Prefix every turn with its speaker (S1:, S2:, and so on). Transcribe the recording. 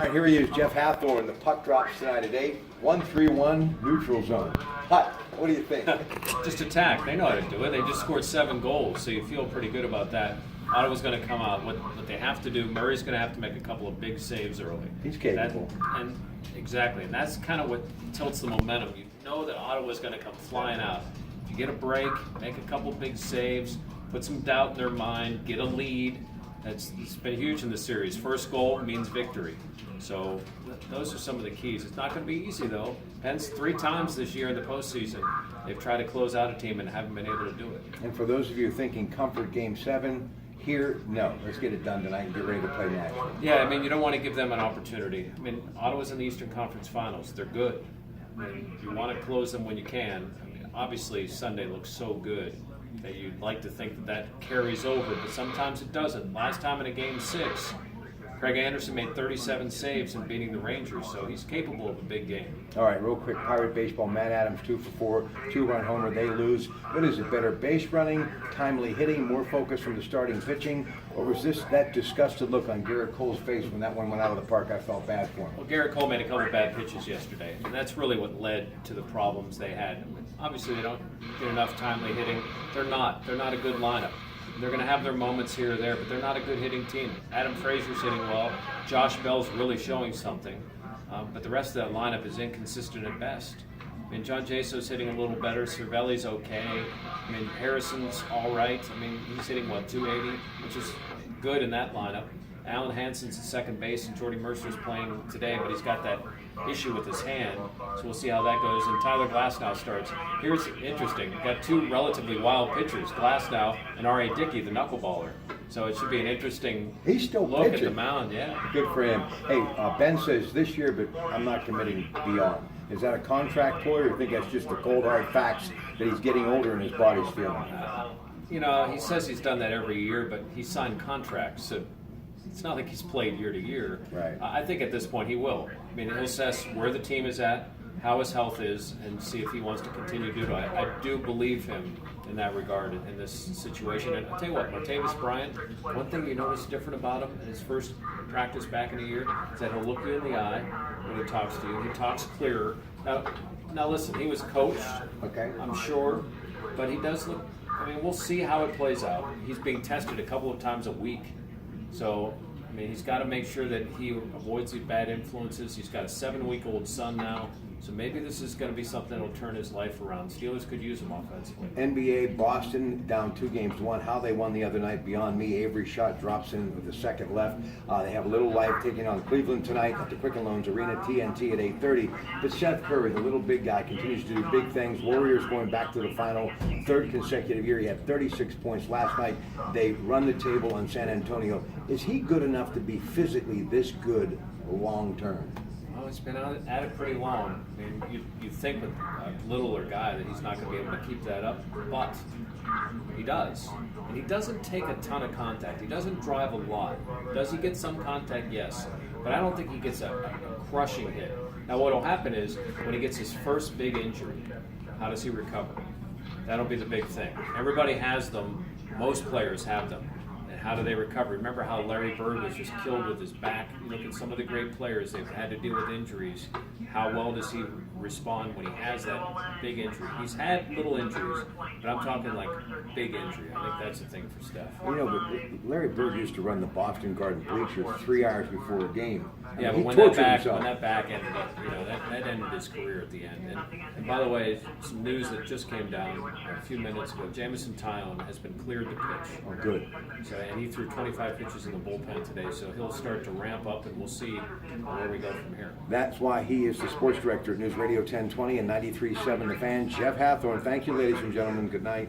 S1: All right, here he is, Jeff Hathorn. The puck drops tonight at 8, 1-3-1 neutral zone. Putt, what do you think?
S2: Just attack. They know how to do it. They just scored 7 goals, so you feel pretty good about that. Ottawa's going to come out. What they have to do, Murray's going to have to make a couple of big saves early.
S1: He's capable.
S2: Exactly, and that's kind of what tilts the momentum. You know that Ottawa's going to come flying out. If you get a break, make a couple big saves, put some doubt in their mind, get a lead. It's been huge in the series. First goal means victory. So those are some of the keys. It's not going to be easy, though. Penn's 3 times this year in the postseason, they've tried to close out a team and haven't been able to do it.
S1: And for those of you thinking comfort Game 7, here, no. Let's get it done tonight and get ready to play Nashville.
S2: Yeah, I mean, you don't want to give them an opportunity. I mean, Ottawa's in the Eastern Conference Finals. They're good. I mean, you want to close them when you can. I mean, obviously, Sunday looks so good that you'd like to think that carries over, but sometimes it doesn't. Last time in a Game 6, Craig Anderson made 37 saves in beating the Rangers, so he's capable of a big game.
S1: All right, real quick, Pirate Baseball, Matt Adams, 2 for 4, 2-run homer, they lose. What is it, better base running, timely hitting, more focus from the starting pitching, or was this that disgusted look on Garrett Cole's face when that one went out of the park? I felt bad for him.
S2: Well, Garrett Cole made a couple of bad pitches yesterday, and that's really what led to the problems they had. I mean, obviously, they don't get enough timely hitting. They're not a good lineup. They're going to have their moments here or there, but they're not a good hitting team. Adam Frazier's hitting well. Josh Bell's really showing something. But the rest of that lineup is inconsistent at best. I mean, John Jaso's hitting a little better. Cervelli's okay. I mean, Harrison's all right. I mean, he's hitting, 280, which is good in that lineup. Alan Hansen's at second base, and Jordy Mercer's playing today, but he's got that issue with his hand, so we'll see how that goes. And Tyler Glasnow starts. Here's interesting. We've got 2 relatively wild pitchers, Glasnow and R.A. Dickey, the knuckleballer. So it should be an interesting
S1: He's still
S2: look
S1: pitching.
S2: at the mound. Yeah.
S1: Good for him. Hey, Ben says this year, but I'm not committing beyond. Is that a contract ploy, or you think that's just the cold hard facts that he's getting older and his body's feeling?
S2: He says he's done that every year, but he signed contracts, so it's not like he's played year to year.
S1: Right.
S2: I think at this point he will. I mean, he'll assess where the team is at, how his health is, and see if he wants to continue to do it. I do believe him in that regard in this situation. And I'll tell you what, Martavis Bryant, one thing you notice different about him in his first practice back in a year is that he'll look you in the eye when he talks to you. He talks clearer. Now listen, he was coached,
S1: Okay.
S2: I'm sure, but he does look, we'll see how it plays out. He's being tested a couple of times a week. So, he's got to make sure that he avoids the bad influences. He's got a 7-week-old son now. So maybe this is going to be something that will turn his life around. Steelers could use him offensively.
S1: NBA, Boston down 2-1. How they won the other night, beyond me. Avery Shot drops in with the second left. They have a little life taking on Cleveland tonight at the Quicken Loans Arena, TNT at 8:30. But Seth Curry, the little big guy, continues to do big things. Warriors going back to the final, 3rd consecutive year. He had 36 points last night. They run the table on San Antonio. Is he good enough to be physically this good long term?
S2: Well, he's been at it pretty long. You think with a littler guy that he's not going to be able to keep that up, but he does. And he doesn't take a ton of contact. He doesn't drive a lot. Does he get some contact? Yes. But I don't think he gets a crushing hit. Now, what will happen is when he gets his first big injury, how does he recover? That'll be the big thing. Everybody has them. Most players have them. How do they recover? Remember how Larry Bird was just killed with his back? You look at some of the great players, they've had to deal with injuries. How well does he respond when he has that big injury? He's had little injuries, but I'm talking like big injury. I think that's the thing for Steph.
S1: But Larry Bird used to run the Boston Garden bleachers 3 hours before a game.
S2: Yeah, but when that back ended up, that ended his career at the end. And by the way, some news that just came down a few minutes ago, Jamison Tyone has been cleared to pitch.
S1: Oh, good.
S2: So, and he threw 25 pitches in the bullpen today, so he'll start to ramp up, and we'll see where we go from here.
S1: That's why he is the sports director at News Radio 1020 and 93.7 The Fan. Jeff Hathorn, thank you, ladies and gentlemen. Good night.